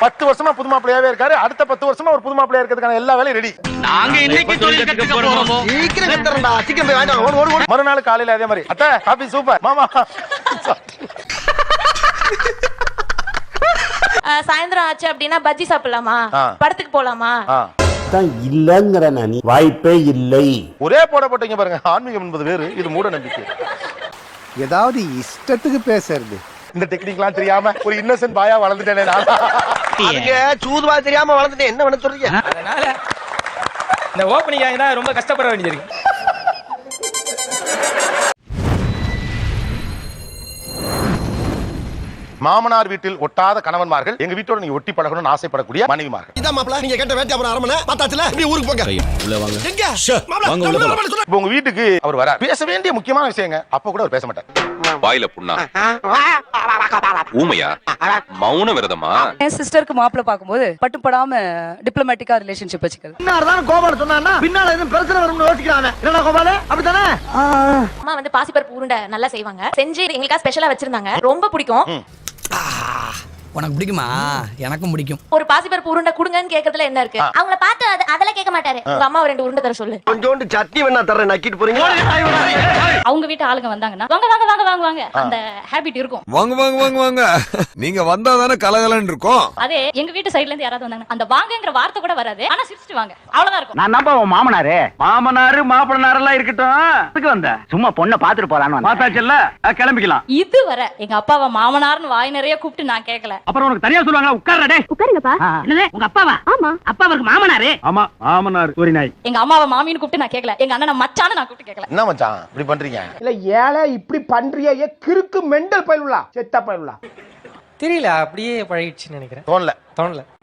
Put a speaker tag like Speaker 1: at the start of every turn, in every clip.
Speaker 1: 10 வருஷமா புது மாப்பிள்ளையாவே இருக்காரு. அடுத்த 10 வருஷமா ஒரு புது மாப்பிள்ளையா இருக்கிறதுக்கான எல்லா வேலையும் ரெடி.
Speaker 2: நாங்க இன்னைக்கு தொழில் கத்துக்க போறோம்.
Speaker 3: சீக்கிரம் கத்துறடா. சீக்கிரம் போய் வாங்க. ஓடு.
Speaker 1: மறுநாள் காலையில அதே மாதிரி அத்தை காபி சூப்பர் மாமா.
Speaker 4: சாயந்தரம் ஆச்சு அப்படின்னா பஜ்ஜி சாப்பிடலாமா, படத்துக்கு போலாமா?
Speaker 5: இல்லங்கிற நானி வாய்ப்பே இல்லை.
Speaker 1: ஒரே போட போட்டீங்க பாருங்க. ஆன்மீகம் என்பது வேறு, இது மூட நம்பிக்கை.
Speaker 6: ஏதாவது இஷ்டத்துக்கு பேசுறது.
Speaker 1: இந்த டெக்னிக்லாம் தெரியாம ஒரு இன்னசென்ட் பாயா வளர்ந்துட்டேனே நான்.
Speaker 3: அதுக்கு சூதுவா தெரியாம வளர்ந்துட்டேன். என்ன பண்ண சொல்றீங்க?
Speaker 2: அதனால இந்த ஓப்பனிங் ஆகினா ரொம்ப கஷ்டப்பட வேண்டியிருக்கு.
Speaker 1: மாமனார் வீட்டில் ஒட்டாத கணவன்மார்கள் எங்க வீட்டோட நீங்க ஒட்டி பழகணும்னு ஆசைப்படக்கூடிய மனைவிமார்கள்.
Speaker 3: இதான் மாப்ள நீங்க கேட்ட வேட்டை அப்புறம் அரமனை பார்த்தாச்சுல. இப்படி ஊருக்கு போங்க. உள்ள வாங்க. எங்க? மாப்ள.
Speaker 1: இப்போ உங்க வீட்டுக்கு அவர் வரார். பேச வேண்டிய முக்கியமான விஷயங்க. அப்ப கூட அவர் பேச மாட்டார்.
Speaker 7: வாயில புண்ணா, ஊமையா, மௌன விரதமா?
Speaker 8: என் சிஸ்டருக்கு மாப்பிள்ள பாக்கும்போது பட்டுப்படாம டிப்ளமேட்டிக்கா ரிலேஷன்ஷிப் வச்சுக்கிறது.
Speaker 3: இன்னார்தான் கோபால சொன்னான்னா பின்னால எதுவும் பிரச்சனை வரும்னு யோசிக்கிறானே. என்னடா கோபால? அப்படிதானே?
Speaker 4: அம்மா வந்து பாசிப்பருப்பு உருண்டை நல்லா செய்வாங்க. செஞ்சு எங்களுக்கா ஸ்பெஷலா வச்சிருந்தாங்க. ரொம்ப பிடிக்கும்.
Speaker 9: உனக்கு பிடிக்குமா? எனக்கும் பிடிக்கும்.
Speaker 4: ஒரு பாசிப்பருப்பு உருண்டை குடுங்கன்னு கேக்குறதுல என்ன இருக்கு? அவங்கள பார்த்து அதெல்லாம் கேட்க மாட்டாரு. உங்க அம்மா 2 உருண்டை தர சொல்லு.
Speaker 3: கொஞ்சோண்டு சட்னி வேணா தரேன். நக்கிட்டு போறீங்க.
Speaker 8: அவங்க வீட்டு ஆளுங்க வந்தாங்கன்னா வாங்க வாங்க வாங்க வாங்க வாங்க அந்த ஹேபிட் இருக்கும்.
Speaker 6: வாங்க வாங்க வாங்க வாங்க. நீங்க வந்தா தானே கலகலன்னு இருக்கும்.
Speaker 8: அதே எங்க வீட்டு சைடுல இருந்து யாராவது வந்தாங்க அந்த வாங்கங்கிற வார்த்தை கூட வராது. ஆனா சிரிச்சிட்டு வாங்க. அவ்வளவுதான் இருக்கும்.
Speaker 2: நான் நம்ப உன் மாமனாரு மாப்பிள்ளனார் எல்லாம் இருக்கட்டும். அதுக்கு வந்த சும்மா பொண்ணை பாத்துட்டு போலான்னு பார்த்தாச்சுல்ல, கிளம்பிக்கலாம்.
Speaker 8: இது வர எங்க அப்பாவை மாமனார்னு வாய் நிறைய கூப்பிட்டு நான் கேட்கல.
Speaker 2: அப்புறம் உனக்கு தனியா சொல்லுவாங்களா? உட்கார்றடே.
Speaker 8: உட்காருங்கப்பா.
Speaker 2: என்னது உங்க அப்பாவா?
Speaker 8: ஆமா.
Speaker 2: அப்பாவுக்கு மாமனாரு? ஆமா மாமனார் ஒரு நாய்.
Speaker 8: எங்க அம்மாவை மாமின்னு கூப்பிட்டு நான் கேட்கல. எங்க அண்ணனை மச்சான்னு நான் கூப்பிட்டு கேட்கல.
Speaker 1: என்ன மச்சான் இப்படி பண்றீங்க?
Speaker 6: இல்ல ஏழை இப்படி பண்றியே கிறுக்கு மெண்டல் பயிலுலா செத்தா பயிலுலா.
Speaker 2: தெரியல, அப்படியே பழகிடுச்சுன்னு நினைக்கிறேன்.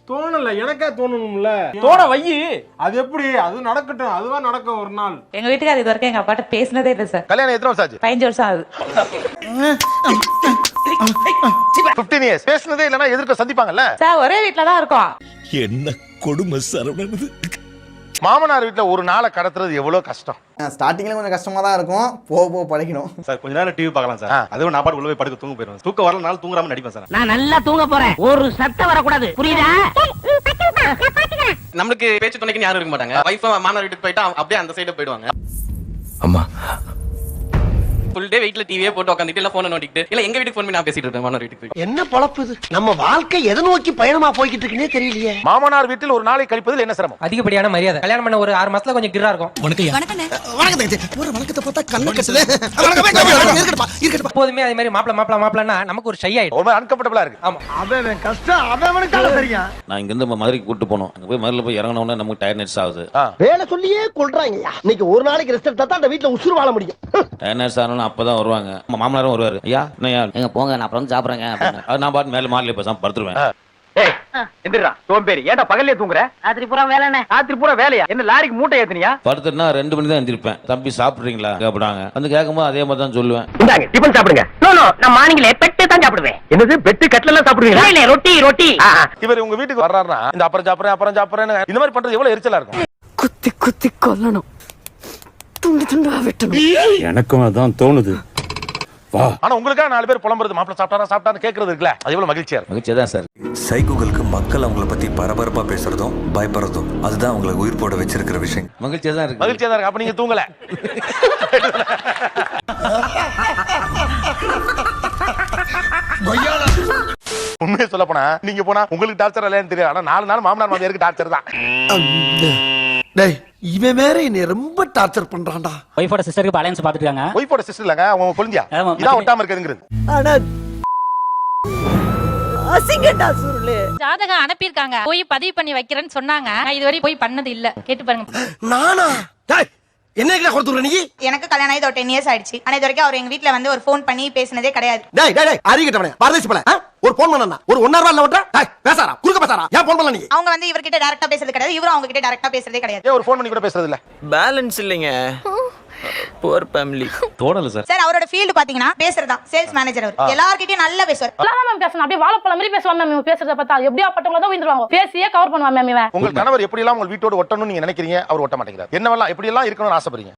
Speaker 6: தோணல எனக்கே தோணணும்ல.
Speaker 2: தோட வையி.
Speaker 6: அது எப்படி? அது நடக்கட்டும். அதுவா நடக்கும் ஒரு நாள்.
Speaker 8: எங்க வீட்டுக்கு இது வரைக்கும் எங்க அப்பாட்ட பேசினதே இல்ல சார்.
Speaker 1: கல்யாணம் எத்தனை வருஷம் ஆச்சு?
Speaker 8: 15 வருஷம் ஆகுது.
Speaker 1: 15 இயர்ஸ் பேசுனதே இல்லனா எதிர்க்க சந்திப்பாங்கல்ல
Speaker 8: சார். ஒரே வீட்ல தான் இருக்கோம்.
Speaker 6: என்ன கொடுமை சரவணனது.
Speaker 1: மாமனார் வீட்டுல ஒரு நாளை கடத்துறது எவ்வளவு கஷ்டம்.
Speaker 5: ஸ்டார்டிங்ல கொஞ்சம் கஷ்டமா தான் இருக்கும். போக பழகிடும்
Speaker 10: சார். கொஞ்ச நேரம் டிவி பார்க்கலாம் சார். அதுவும் நான் பாட்டு உள்ள போய் படுக்க தூங்க போயிடுவேன். தூக்க வரலனால தூங்காம நடிப்பேன் சார்.
Speaker 2: நான் நல்லா தூங்க போறேன். ஒரு சத்தம் வரக்கூடாது, புரியுதா?
Speaker 7: நம்மளுக்கு பேச்சு துணைக்கு யாரும் இருக்க மாட்டாங்க. வைஃப் மாமனார் வீட்டுக்கு போயிட்டா அப்படியே அந்த சைடு போயிடுவாங்க.
Speaker 6: அம்மா
Speaker 7: ஃபுல் டே வீட்ல டிவியே போட்டு உட்காந்துட்டு இல்ல போன் நோண்டிட்டு இல்ல எங்க வீட்டுக்கு போன் பண்ணி நான் பேசிட்டு இருப்பேன் மாமனார் வீட்டுக்கு போய்.
Speaker 3: என்ன பொழப்பு இது? நம்ம வாழ்க்கை எதை நோக்கி பயணமா போய்கிட்டு இருக்குன்னே தெரியலையே.
Speaker 1: மாமனார் வீட்டில் ஒரு நாளை கழிப்பதில் என்ன சிரமம்?
Speaker 2: அதிகப்படியான மரியாதை. கல்யாணம் பண்ண ஒரு 6 மாசத்துல கொஞ்சம் கிரா இருக்கும்.
Speaker 3: ஒரு வழக்கத்தை பார்த்தா கண்ணு கட்டுது.
Speaker 2: எப்போதுமே அதே மாதிரி மாப்பிள்ளனா நமக்கு ஒரு ஷை ஆயிடும்.
Speaker 1: ரொம்ப அன்கம்ஃபர்டபிளா இருக்கு.
Speaker 2: ஆமா.
Speaker 3: அவன் கஷ்டம் அவனுக்கு தெரியும்.
Speaker 10: நான் இங்க இருந்து மதுரைக்கு கூட்டு போனோம். அங்க போய் மதுரையில போய் இறங்கின உடனே நமக்கு டயர்ட்னஸ் ஆகுது.
Speaker 3: வேலை சொல்லியே கொள்றாங்கய்யா. இன்னைக்கு ஒரு நாளைக்கு ரெஸ்ட் எடுத்தா தான் அந்த வீட்ல உசுறு வாழ முடியும்.
Speaker 10: டயர்ட்னஸ் ஆனாலும் அப்பதான் வருவாங்க. மாமனாரும் வருவாரு. ஐயா என்னையா எங்க போங்க நான் அப்புறம் சாப்பிடுறேங்க. நான் பாட்டு மேல மார்ல பேசாம படுத்துருவேன்.
Speaker 2: ஏய் எந்திரா சோம்பேறி. ஏன்டா பகல்லே தூங்குற? ராத்திரி பூரா வேலைனே. ராத்திரி பூரா வேலையா? என்ன லாரிக்கு மூட்டை ஏத்துனியா?
Speaker 10: படுத்துனா 2 மணி தான் எந்திரிப்பேன். தம்பி சாப்பிடுறீங்களா கேட்பாங்க. வந்து கேட்கும்போது அதே மாதிரி தான் சொல்லுவேன்.
Speaker 2: இந்தாங்க டிபன் சாப்பிடுங்க. நோ நான் மார்னிங்ல பெட்டு தான் சாப்பிடுவேன். என்னது பெட்டு கட்ல எல்லாம் சாப்பிடுவீங்களா? இல்ல ரொட்டி.
Speaker 1: இவர் உங்க வீட்டுக்கு வர்றாருன்னா இந்த அப்புறம் சாப்பிடுறேன் இந்த மாதிரி பண்றது எவ்வளவு எரிச்சலா இருக்கும்.
Speaker 8: குத்தி கொல்லணும். துண்டா வெட்டணும்.
Speaker 6: எனக்கும் அதான் தோணுது.
Speaker 1: ஆனா உங்களுக்கா 4 பேர் புலம்புறது மாப்பிள்ள சாப்பிட்டான்னு கேக்குறது இருக்குல்ல, அது எவ்வளவு மகிழ்ச்சியா இருக்கும்.
Speaker 10: மகிழ்ச்சியா தான் சார்.
Speaker 6: சைக்கோகளுக்கு மக்கள் அவங்கள பத்தி பரபரப்பா பேசுறதும் பயப்படுறதும் அதுதான் அவங்களை உயிர் போட வச்சிருக்கிற விஷயம்.
Speaker 10: மகிழ்ச்சியா தான் இருக்கு.
Speaker 1: மகிழ்ச்சியா தான் இருக்கு. அப்ப நீங்க தூங்கல. உண்மையை சொல்ல போனா நீங்க போனா உங்களுக்கு டார்ச்சர் இல்லையான்னு தெரியாது. ஆனா 4 நாள் மாமனார் மாமியாருக்கு டார்ச்சர் தான்.
Speaker 3: டேய் இவன் வேற என்னை ரொம்ப டார்ச்சர் பண்றான்டா.
Speaker 8: ஒய்ஃபோட சிஸ்டருக்கு அலையன்ஸ் பாத்துட்டு இருக்காங்க.
Speaker 1: ஒய்ஃபோட சிஸ்டர் இல்லங்க, அவங்க கொழுந்தியா. இதான் ஒட்டாம இருக்குதுங்கிறது.
Speaker 3: ஆனா
Speaker 8: அசிங்கடா சுருளே. ஜாதகம் அனுப்பியிருக்காங்க. போய் பதிவு பண்ணி வைக்கிறேன்னு சொன்னாங்க. நான் இதுவரை போய் பண்ணது இல்ல. கேட்டு பாருங்க.
Speaker 3: நானா? டேய் என்ன கொடுத்துற நீ?
Speaker 4: எனக்கு கல்யாணம் ஆகி 10 இயர்ஸ் ஆயிடுச்சு. ஆனா இது வரைக்கும் அவர் எங்க வீட்ல வந்து ஒரு ஃபோன் பண்ணி பேசினதே கிடையாது.
Speaker 3: டேய் அறிகிட்டவனே பரதேசி போல ஒரு போன் பண்ணா ஒரு 1 hour இல்ல விட்டா டேய் பேசாரா குறுக்க பேசாரா ஏன் போன் பண்ணல நீ?
Speaker 4: அவங்க வந்து இவர்கிட்ட டைரக்டா பேசுறது கிடையாது. இவரும் அவங்க கிட்ட டைரக்டா பேசுறதே கிடையாது.
Speaker 1: ஏன் ஒரு ஃபோன் பண்ணி கூட பேசுறது இல்ல?
Speaker 9: பேலன்ஸ் இல்லைங்க. Poor family.
Speaker 10: தோணல சார்.
Speaker 4: சார் அவரோட ஃபீல்ட் பாத்தீங்கன்னா பேசுறதா. சேல்ஸ் மேனேஜர் அவர். எல்லார்கிட்டயும் நல்லா பேசுவார்.
Speaker 8: எல்லாரும் மேம் பேசணும். அப்படியே வாழைப்பழம் மாதிரி பேசுவாங்க மேம். இவங்க பேசுறத பார்த்தா எப்படியா பட்டவங்கள தான் விந்துருவாங்க. பேசியே கவர் பண்ணுவாங்க மேம் இவன்.
Speaker 1: உங்க கணவர் எப்படி எல்லாம் உங்க வீட்டோட ஒட்டணும்னு நீங்க நினைக்கிறீங்க, அவர் ஒட்ட மாட்டேங்கிறார். என்னவெல்லாம் எப்படி எல்லாம் இருக்கணும்னு ஆசைப்படுறீங்க?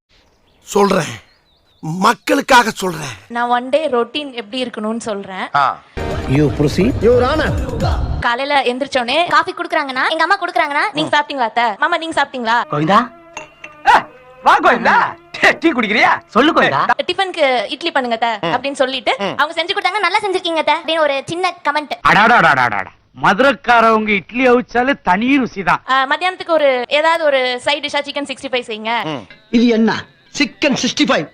Speaker 3: சொல்றேன் மக்களுக்காக சொல்றேன்.
Speaker 4: நான் ஒன் டே ரொட்டீன் எப்படி இருக்கணும்னு சொல்றேன்.
Speaker 3: You proceed your honour.
Speaker 4: காலையில எந்திரிச்சோனே காஃபி குடுக்குறாங்கன்னா எங்க அம்மா குடுக்குறாங்கன்னா நீங்க சாப்பிட்டீங்களா அத்தை? மாமா நீங்க சாப்பிட்டீங்களா?
Speaker 2: கோவிந்தா வா கோவிந்தா டீ குடிக்கிறியா சொல்லு கோவிந்தா.
Speaker 4: டிஃபனுக்கு இட்லி பண்ணுங்க அத்தை அப்படின்னு சொல்லிட்டு அவங்க செஞ்சு கொடுத்தாங்க, நல்லா செஞ்சிருக்கீங்க அத்தை அப்படின்னு ஒரு சின்ன கமெண்ட்.
Speaker 2: அடாடாடாடாடா மதுரக்காரவங்க இட்லி அவிச்சாலே தனி ருசிதான்.
Speaker 4: மத்தியானத்துக்கு ஒரு ஏதாவது ஒரு சைட் டிஷ்ஷா சிக்கன் 65 செய்யுங்க.
Speaker 3: இது என்ன சிக்கன் 65?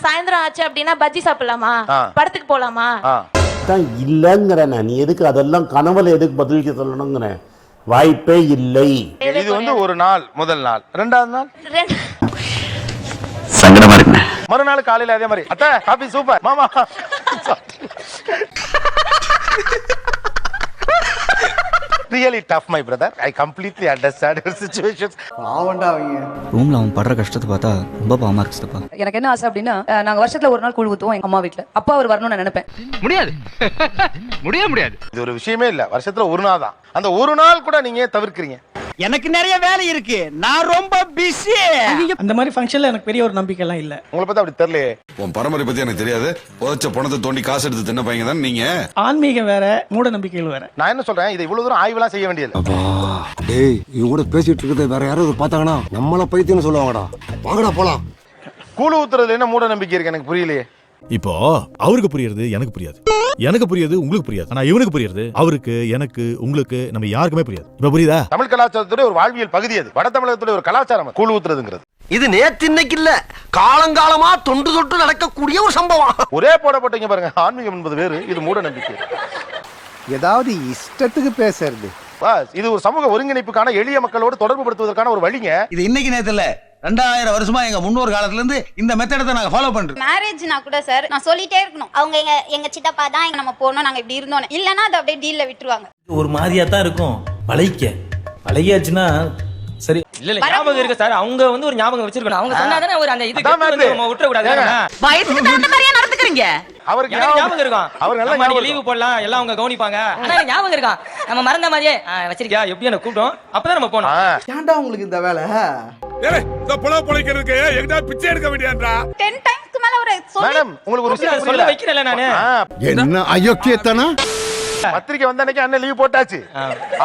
Speaker 4: சாயந்தரம் ஆச்சு அப்படின்னா பஜ்ஜி சாப்பிடலாமா, படத்துக்கு போலாமா?
Speaker 5: தான் இல்லங்கிறேன் நீ எதுக்கு அதெல்லாம் கனவுல எதுக்கு பதிலுக்கு சொல்லணுங்கிறேன். வாய்ப்பே இல்லை.
Speaker 1: இது வந்து ஒரு நாள், முதல் நாள். ரெண்டாவது நாள்
Speaker 2: சங்கடமா இருக்கு.
Speaker 1: மறுநாள் காலையில அதே மாதிரி அத்தை காபி சூப்பர் மாமா. Really tough, my brother. I completely understand your situation.
Speaker 5: பாவண்டா அவங்க.
Speaker 6: ரூம்ல அவன் படுற கஷ்டத்தை பார்த்தா ரொம்ப பாவமா இருக்குதுப்பா.
Speaker 8: எனக்கு என்ன ஆசை அப்படின்னா நாங்க வருஷத்துல ஒரு நாள் கூழ் ஊத்துவோம் எங்க அம்மா வீட்டுல. அப்பா அவர் வரணும்னு நான் நினைப்பேன்.
Speaker 2: முடியாது முடியாது.
Speaker 1: இது ஒரு விஷயமே இல்ல, வருஷத்துல ஒரு நாள் தான். அந்த ஒரு நாள் கூட நீங்க தவிர்க்கிறீங்க.
Speaker 2: எனக்கு நிறைய வேலை இருக்கு, நான் ரொம்ப பிஸி.
Speaker 9: அந்த மாதிரி ஃபங்க்ஷன்ல எனக்கு பெரிய ஒரு நம்பிக்கை எல்லாம் இல்ல.
Speaker 1: உங்களை பத்தி அப்படி தெரியலையே.
Speaker 11: உன் பரம்பரை பத்தி எனக்கு தெரியாது. புதைச்ச பணத்தை தோண்டி காசு எடுத்து தின்ன பையங்க தான் நீங்க.
Speaker 9: ஆன்மீகம் வேற, மூட நம்பிக்கைகள் வேற.
Speaker 1: நான் என்ன சொல்றேன், இதை இவ்வளவு தூரம் ஆய்வெல்லாம் செய்ய வேண்டியது.
Speaker 3: டேய் இவங்க கூட பேசிட்டு இருக்கிறத வேற யாராவது பார்த்தாங்கன்னா நம்மள பைத்தியம்னு சொல்லுவாங்கடா. வாங்கடா போலாம்.
Speaker 1: கூழு ஊத்துறதுல என்ன மூட நம்பிக்கை இருக்கு எனக்கு புரியலையே.
Speaker 11: இப்போ அவருக்கு புரியுறது எனக்கு புரியாது, எனக்கு புரியுது உங்களுக்கு புரியாது. ஆனா இவனுக்கு புரியுறது அவருக்கு, எனக்கு, உங்களுக்கு, நம்ம யாருக்குமே புரியாது. இப்ப புரியுதா? தமிழ்
Speaker 1: கலாச்சாரத்துடைய ஒரு வாழ்வியல் பகுதி அது. வட தமிழகத்துடைய ஒரு கலாச்சாரம் கூழு ஊத்துறதுங்கிறது.
Speaker 3: இது நேத்து இன்னைக்கு இல்ல, காலங்காலமா தொண்டு தொட்டு நடக்கக்கூடிய ஒரு சம்பவம்.
Speaker 1: ஒரே போடப்பட்டீங்க பாருங்க, ஆன்மீகம் என்பது வேறு, இது மூட நம்பிக்கை.
Speaker 3: ஏதாவது இஷ்டத்துக்கு பேசுறது.
Speaker 1: இது ஒரு சமூக ஒருங்கிணைப்புக்கான, எளிய மக்களோடு தொடர்பு படுத்துவதற்கான ஒரு வழிங்க.
Speaker 2: இது இன்னைக்கு நேரத்துல 2000 வருஷமா எங்க முன்னோர் காலத்துல இருந்து இந்த மெத்தடத்தை நாங்க ஃபாலோ பண்றோம்.
Speaker 8: மேரேஜ்னா கூட சார் நான் சொல்லிட்டே இருக்கணும். அவங்க எங்க சித்தப்பா தான் நம்ம போனோம், நாங்க இப்படி இருந்தோம். இல்லனா அது அப்படியே டீல்ல விட்டுருவாங்க.
Speaker 9: ஒரு மாதிரியா தான் இருக்கும். பழகியாச்சுன்னா சரி.
Speaker 7: இல்ல ஞாபகம் இருக்கு சார், அவங்க வந்து ஒரு ஞாபகம் வச்சிருக்கணும். அவங்க சொன்னாதானே ஒரு அந்த இது நம்ம விட்டுற கூடாது.
Speaker 8: வயசுக்கு தகுந்த மாதிரியே நடந்துக்கிறீங்க.
Speaker 1: அவருக்கு
Speaker 7: ஞாபகம் இருக்கும்,
Speaker 1: அவர் நல்லா
Speaker 7: நம்ம லீவு போடலாம், எல்லாம் அவங்க கவனிப்பாங்க. ஆனா ஞாபகம் இருக்கா, நம்ம மறந்த மாதிரியே வச்சிருக்கியா எப்படி என்ன கூப்பிட்டோம், அப்பதான் நம்ம போனோம்.
Speaker 5: ஏன்டா உங்களுக்கு இந்த வேலை?
Speaker 11: இந்த புலா பொழைக்கிறதுக்கு எங்கடா பிச்சை எடுக்க வேண்டியான்றா?
Speaker 8: 10 டைம்ஸ்க்கு மேல ஒரு
Speaker 1: மேடம் உங்களுக்கு ஒரு விஷயம்
Speaker 7: சொல்ல வைக்கிறேன்ல நானு.
Speaker 3: என்ன அயோக்கியத்தனா?
Speaker 1: பத்திரிக்கை வந்த அன்னைக்கு அண்ணன் லீவ் போட்டாச்சு.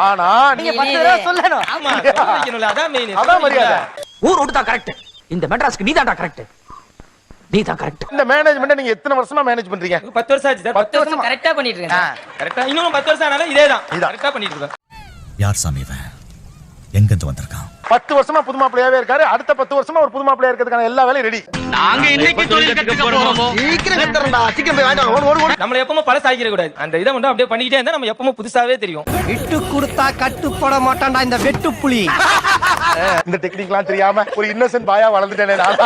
Speaker 1: ஆனா
Speaker 8: நீங்க 10 தடவை சொல்லணும்.
Speaker 7: ஆமா சொல்ல வைக்கணும்ல, அதான் மெயின்.
Speaker 1: அதான் மரியாதை.
Speaker 2: ஊர் விட்டு தான் கரெக்ட். இந்த மெட்ராஸ்க்கு நீ தான்டா கரெக்ட். நீ தான் கரெக்ட்.
Speaker 1: இந்த மேனேஜ்மென்ட் நீங்க எத்தனை வருஷமா மேனேஜ் பண்றீங்க?
Speaker 7: 10 வருஷம் ஆச்சு சார். 10 வருஷம் கரெக்ட்டா பண்ணிட்டு இருக்கேன். கரெக்ட்டா இன்னும் 10 வருஷம் ஆனாலும் இதேதான் கரெக்ட்டா பண்ணிட்டு இருக்கேன்.
Speaker 11: யார் சாமி இவன்? எங்க இருந்து வந்திருக்கான்?
Speaker 1: 10 வருஷமா புது மாப்பிள்ளையாவே இருக்காரு. அடுத்த 10 வருஷமா ஒரு புது மாப்பிள்ளையா இருக்கிறதுக்கான எல்லா வேலையும் ரெடி.
Speaker 2: நாங்க இன்னைக்கு தொழில் கத்துக்க போறோம்.
Speaker 3: சீக்கிரம் கட்டறடா. சீக்கிரம் போய் வாங்க. ஓடு.
Speaker 7: நம்மள எப்பவும் பழசாக்கிர கூடாது. அந்த இத மட்டும் அப்படியே பண்ணிட்டே இருந்தா நம்ம எப்பவும் புதுசாவே தெரியும்.
Speaker 3: விட்டு கொடுத்தா கட்டுப்பட மாட்டான்டா இந்த வெட்டுப்புலி.
Speaker 1: இந்த டெக்னிக்லாம் தெரியாம ஒரு இன்னசென்ட் பாயா வளர்ந்துட்டேனே நான்.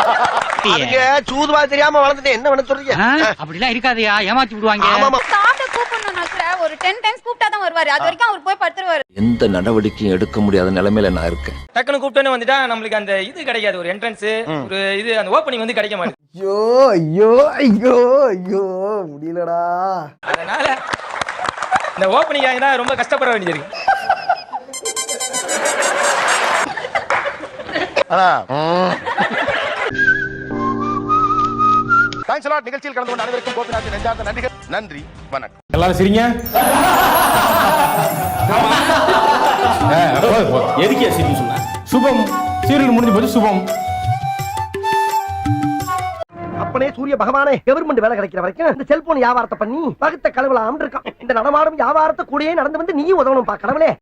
Speaker 3: அதுக்கு சூதுவா தெரியாம வளர்ந்துட்டே என்ன பண்ண சொல்றீங்க?
Speaker 2: அப்படிலாம் இருக்காதயா, ஏமாத்தி விடுவாங்க.
Speaker 3: ஆமாமா.
Speaker 8: சாப்பிட கூப்பிடணும்னா கூட ஒரு 10 டைம்ஸ் கூப்பிட்டா தான் வருவாரு. அது வரைக்கும் அவர் போய் படுத்துருவாரு.
Speaker 6: எந்த நடவடிக்கையும் எடுக்க முடியாத நிலைமையில நான் இருக்கேன்.
Speaker 7: டக்குனு கூப்பிட்டோன்னு வந்துட்டா நம்மளுக்கு அந்த இது கிடைக்காது, ஒரு என்ட்ரன்ஸ், ஒரு இது அந்த ஓப்பனிங் வந்து கிடைக்க மாட்டேங்குது.
Speaker 5: ஐயோ ஐயோ ஐயோ ஐயோ முடியலடா.
Speaker 7: அதனால இந்த ஓப்பனிங் ஆகினா ரொம்ப கஷ்டப்பட வேண்டியது.
Speaker 1: ஆனா தேங்க்ஸ் லாட். நிகழ்ச்சியில் கலந்து கொண்ட அனைவருக்கும் கோபிநாத் நெஞ்சார்ந்த நன்றிகள். நன்றி, வணக்கம்.
Speaker 10: எல்லாரும் சரிங்க. எதுக்கே சரி சொன்ன? சுபம் சீரியல் முடிஞ்சு போச்சு. சுபம்
Speaker 3: அப்பனே சூரிய பகவானே, கவர்மெண்ட் வேலை கிடைக்கிற வரைக்கும் இந்த செல்போன் வியாபாரத்தை பண்ணி பகுத்த கடவுளா இருக்கான். இந்த நடமாடும் வியாபாரத்தை கூடயே நடந்து வந்து நீயும் உதவணும் பா கடவுளே.